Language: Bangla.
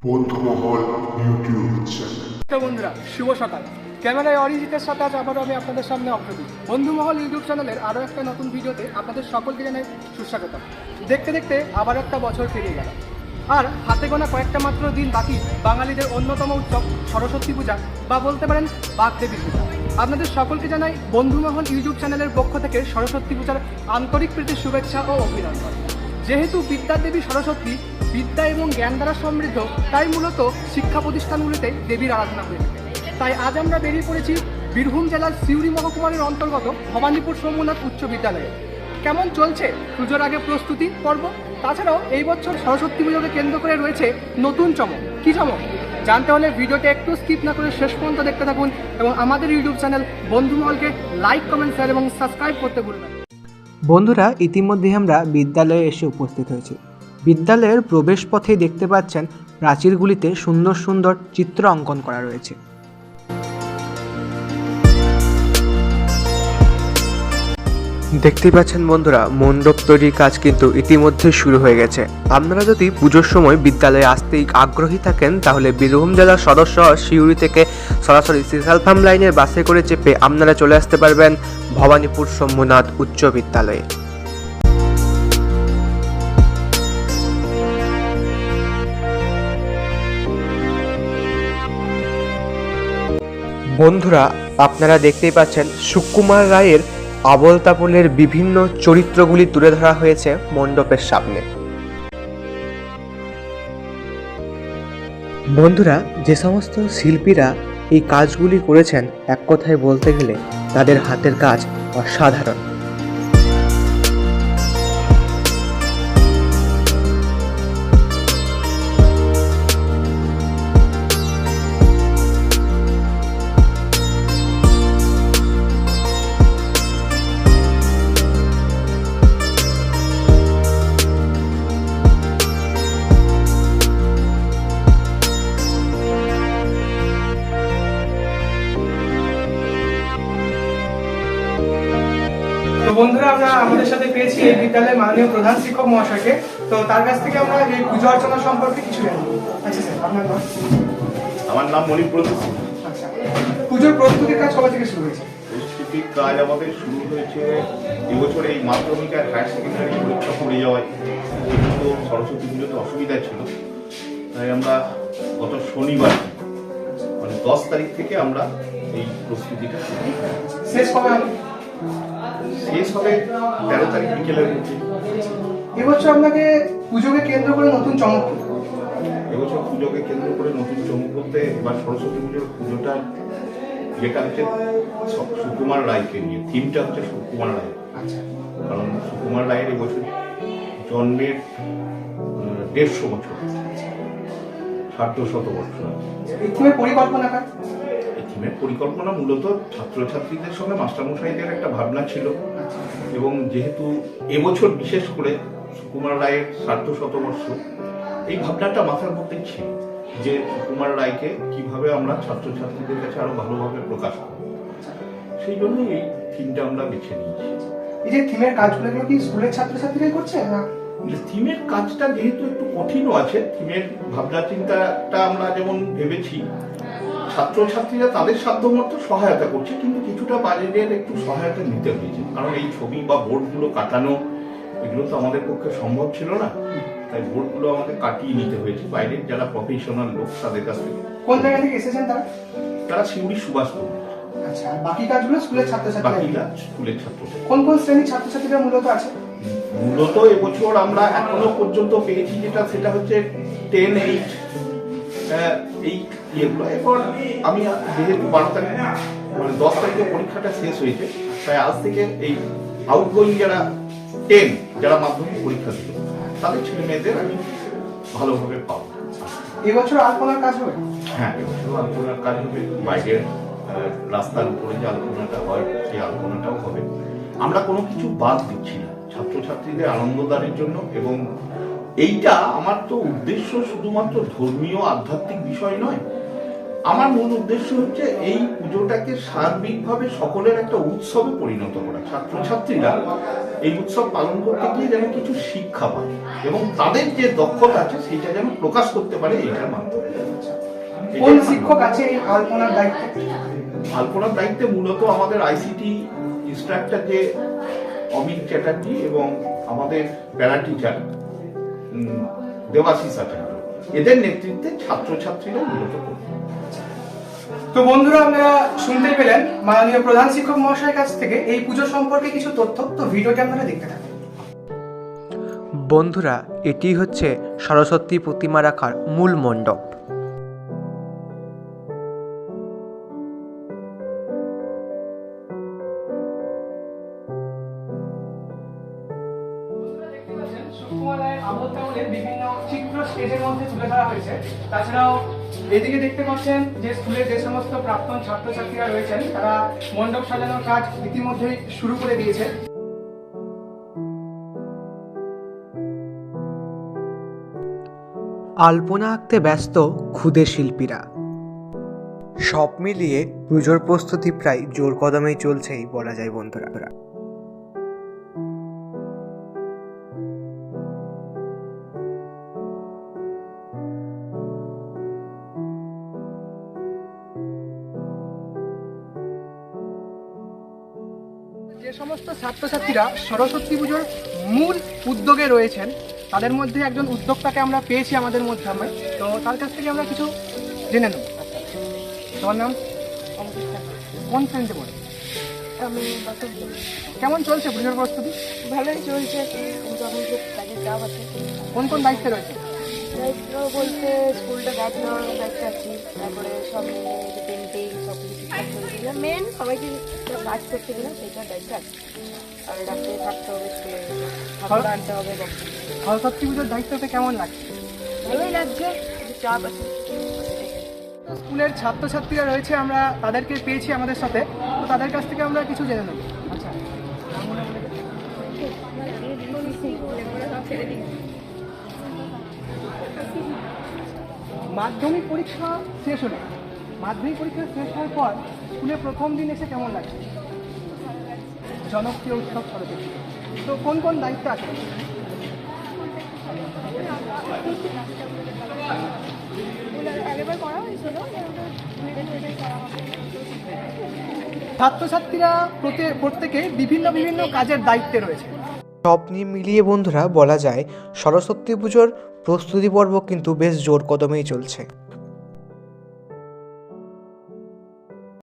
বন্ধুমহল ইউটিউব চ্যানেল। বন্ধুরা শুভ সকাল। ক্যামেরায় অরিজিতের সাথে আজ আবারও আমি আপনাদের সামনে অগ্রদূত। বন্ধুমহল ইউটিউব চ্যানেলের আরও একটা নতুন ভিডিওতে আপনাদের সকলকে জানাই সুস্বাগত। দেখতে দেখতে আবার একটা বছর পেরিয়ে গেল, আর হাতে গোনা কয়েকটা মাত্র দিন বাকি বাঙালিদের অন্যতম উৎসব সরস্বতী পূজা, বা বলতে পারেন বাগদেবী পূজা। আপনাদের সকলকে জানাই বন্ধুমহল ইউটিউব চ্যানেলের পক্ষ থেকে সরস্বতী পূজার আন্তরিক প্রীতির শুভেচ্ছা ও অভিনন্দন। যেহেতু বিদ্যাদেবী সরস্বতী বিদ্যা এবং জ্ঞান দ্বারা সমৃদ্ধ, তাই মূলত শিক্ষা প্রতিষ্ঠানগুলিতে দেবীর আরাধনা হয়ে থাকে। তাই আজ আমরা বেরিয়ে পড়েছি বীরভূম জেলার সিউড়ি মহকুমার অন্তর্গত ভবানীপুর সোমনাথ উচ্চ বিদ্যালয়ে। কেমন চলছে পুজোর আগে প্রস্তুতি পর্ব? তাছাড়াও এই বছর সরস্বতী পুজোকে কেন্দ্র করে রয়েছে নতুন চমক। কী চমক জানতে হলে ভিডিওটি একটু স্কিপ না করে শেষ পর্যন্ত দেখতে থাকুন, এবং আমাদের ইউটিউব চ্যানেল বন্ধুমহলকে লাইক, কমেন্ট, শেয়ার এবং সাবস্ক্রাইব করতে ভুলবেন না। বন্ধুরা, ইতিমধ্যে আমরা বিদ্যালয়ে এসে উপস্থিত হয়েছি। বিদ্যালয়ের প্রবেশপথেই দেখতে পাচ্ছেন প্রাচীরগুলিতে সুন্দর সুন্দর চিত্র অঙ্কন করা রয়েছে। দেখতেই পাচ্ছেন বন্ধুরা, মণ্ডপ তৈরির কাজ কিন্তু ইতিমধ্যে শুরু হয়ে গেছে। আপনারা যদি পুজোর সময় বিদ্যালয়ে আসতে আগ্রহী থাকেন, তাহলে বীরভূম জেলার সদস্য সিউড়ি থেকে সরাসরি সিসালফার্ম লাইনের বাসে করে চেপে আপনারা চলে আসতে পারবেন ভবানীপুর সোমনাথ উচ্চ বিদ্যালয়ে। বন্ধুরা, আপনারা দেখতেই পাচ্ছেন সুকুমার রায়ের আবোল তাবোলের বিভিন্ন চরিত্রগুলি তুলে ধরা হয়েছে মণ্ডপের সামনে। বন্ধুরা, যে সমস্ত শিল্পীরা এই কাজগুলি করেছেন, এক কথায় বলতে গেলে তাদের হাতের কাজ অসাধারণ। তো বন্ধুরা, আমরা আমাদের সাথে পেয়েছি এই বিদ্যালয়ের মাননীয় প্রধান শিক্ষক মহাশয়কে। তো তার কাছ থেকে আমরা এই পুজো অর্চনা সম্পর্কে কিছু জানবো। আচ্ছা স্যার, আপনার নাম? আমার নাম মণিপ্রদ। আচ্ছা, পুজোর প্রস্তুতির কাজ কবে থেকে শুরু হয়েছে? প্রস্তুতির কাজ আমাদের শুরু হয়েছে এবছর এই মাধ্যমিক আর হায়ার সেকেন্ডারি পরীক্ষা পড়ে যাওয়ায় কিন্তু সরস্বতী পুজোতে অসুবিধা ছিল। তাই আমরা গত শনিবার মানে 10 তারিখ থেকে আমরা এই প্রস্তুতিটা শেষ কবে হবে? শেষ হবে 13 তারিখ বিকেলের মধ্যে। এবছর আপনাকে পুজোকে কেন্দ্র করে নতুন চমক কি? এবছর পুজোকে কেন্দ্র করে নতুন চমক বলতে এবার সরস্বতী পুজোটা যেটা হচ্ছে সুকুমার রায়কে নিয়ে, থিমটা হচ্ছে সুকুমার রায়। আচ্ছা, কারণ সুকুমার রায়ের এবছর জন্মের 150 বছর, 150 বছর। এই থিমের পরিকল্পনাটা? এই থিমের পরিকল্পনা মূলত ছাত্রছাত্রীদের সঙ্গে মাস্টারমশাইদের একটা ভাবনা ছিল, এবং যেহেতু এবছর বিশেষ করে সুকুমার রায়ের 150 এই ভাবনাটা মাথার মধ্যে ছিল যে সুকুমার রায়কে কিভাবে আমরা ছাত্রছাত্রীদের কাছে আরো ভালোভাবে প্রকাশ করব। সেই জন্যই এই থিমটা আমরা বেছে নিয়েছি। এই যে থিমের কাজগুলো কি স্কুলের ছাত্রছাত্রীরাই করছে না? থিমের কাজটা যেহেতু একটু কঠিনও আছে, থিমের ভাবনা চিন্তাটা আমরা যেমন ভেবেছি ছাত্রছাত্রীরা তাদের সাধ্যমতো সহায়তা করছে, কিন্তু কিছুটা বাইরের একটু সহায়তা নিতে হয়েছে। কারণ এই ছবি বা বোর্ডগুলো কাটানো এগুলো তো আমাদের পক্ষে সম্ভব ছিল না, তাই বোর্ডগুলো আমাদের কাটিয়ে নিতে হয়েছে বাইরের যারা প্রফেশনাল লোক তাদের কাছ থেকে। কোন জায়গা থেকে এসেছেন তারা? তারা সিউড়ি সুভাষপুর। আচ্ছা, আর বাকি কাজগুলো স্কুলের ছাত্রছাত্রী? বাকিরা স্কুলের ছাত্রছাত্রী। কোন কোন শ্রেণীর ছাত্রছাত্রীরা মূলত আছে? মূলত এবছর আমরা এখনো পর্যন্ত পেয়েছি সেটা হচ্ছে 10, 8 এই ইয়েগুলো। এরপর আমি যেহেতু 12 তারিখ মানে 10 তারিখে পরীক্ষাটা শেষ হয়েছে, তাই আজ থেকে এই আউটগোয়িং যারা 10 যারা মাধ্যমিক পরীক্ষা দিল তাদের ছেলে মেয়েদের আমি ভালোভাবে পাবো। এবছর আলপনার কাজ হবে? হ্যাঁ, এবছর আলপনার কাজ হবে। বাইরের রাস্তার উপরে যে আলপনাটা হয় সেই আলপনাটাও হবে। আমরা কোনো কিছু বাদ দিচ্ছি না ছাত্রছাত্রীদের আনন্দদানের জন্য, এবং এইটা আমার তো উদ্দেশ্য শুধুমাত্র ধর্মীয় আধ্যাত্মিক বিষয় নয়। আমার মূল উদ্দেশ্য হচ্ছে এই পুজোটাকে সার্বিকভাবে সকলের একটা উৎসবে পরিণত করা। ছাত্রছাত্রীরা এই উৎসব পালন করতে গিয়ে যেন কিছু শিক্ষা পায় এবং তাদের যে দক্ষতা আছে সেটা যেন প্রকাশ করতে পারে এইটার মাধ্যমে। কোন শিক্ষক আছে এই আলপনার দায়িত্বে? আলপনার দায়িত্বে মূলত আমাদের আইসিটি ইনস্ট্রাক্টর যে অমিত চ্যাটার্জি এবং আমাদের প্যারা টিচার দেবাশিস আচার্য, এদের নেতৃত্বে ছাত্রছাত্রীরা মূলত করবে। তো বন্ধুরা, আপনারা শুনতে পেলেন মাননীয় প্রধান শিক্ষক মহাশয়ের কাছ থেকে এই পুজো সম্পর্কে কিছু তথ্য। তো ভিডিওটি আপনারা দেখতে থাকুন। বন্ধুরা, এটি হচ্ছে সরস্বতী প্রতিমা রাখার মূল মণ্ডপ। বিভিন্ন চিত্র স্টেজের মধ্যে তুলে ধরা হয়েছে। তাছাড়াও এদিকে দেখতে পাচ্ছেন যে স্কুলের যে সমস্ত প্রাক্তন ছাত্রছাত্রীরা রয়েছেন তারা মণ্ডপ সাজানোর কাজ ইতিমধ্যেই শুরু করে দিয়েছে। আলপনা আঁকতে ব্যস্ত ক্ষুদে শিল্পীরা। সব মিলিয়ে পুজোর প্রস্তুতি প্রায় জোর কদমেই চলছেই বলা যায় বন্ধুরা। যে সমস্ত ছাত্রছাত্রীরা সরস্বতী পুজোর মূল উদ্যোগে রয়েছেন তাদের মধ্যে একজন উদ্যোক্তাকে আমরা পেয়েছি আমাদের মধ্যে। তো তার কাছ থেকে আমরা কিছু জেনে নেব। তোমার নাম? কোন শ্রেণীতে পড়ে? আমি বাসক বলি। কেমন চলছে পুজোর প্রস্তুতি? ভালোই চলছে, কিন্তু এখন খুব কাজের চাপ আছে। কোন কোন দায়িত্বে রয়েছে? দায়িত্ব বলতে স্কুলটা গাছ লাগানোর দায়িত্ব আছে, তারপরে সব মিলে পেন্টিং সব কিছু ঠিকঠাক চলছে কিনা, মেন সবাইকে কাজ করতে কিনা সেইটার দায়িত্ব আছে। আর রাত্রে থাকতে হবে, খাবার আনতে হবে। সরস্বতী পুজোর দায়িত্বতে কেমন লাগছে? ভালোই লাগছে, একটু চাপ আছে। তো স্কুলের ছাত্রছাত্রীরা রয়েছে, আমরা তাদেরকে পেয়েছি আমাদের সাথে। তো তাদের কাছ থেকে আমরা কিছু জেনে নেব। আচ্ছা, মাধ্যমিক পরীক্ষা শেষ হলো, মাধ্যমিক পরীক্ষা শেষ হওয়ার পর স্কুলে প্রথম দিন এসে কেমন লাগছে? জনপ্রিয় উৎসব সরস্বতী। তো কোন কোন দায়িত্ব আছে? ছাত্রছাত্রীরা প্রত্যেকে বিভিন্ন বিভিন্ন কাজের দায়িত্বে রয়েছে। সব নিয়ে মিলিয়ে বন্ধুরা বলা যায় সরস্বতী পুজোর প্রস্তুতি পর্ব কিন্তু বেশ জোর কদমেই চলছে।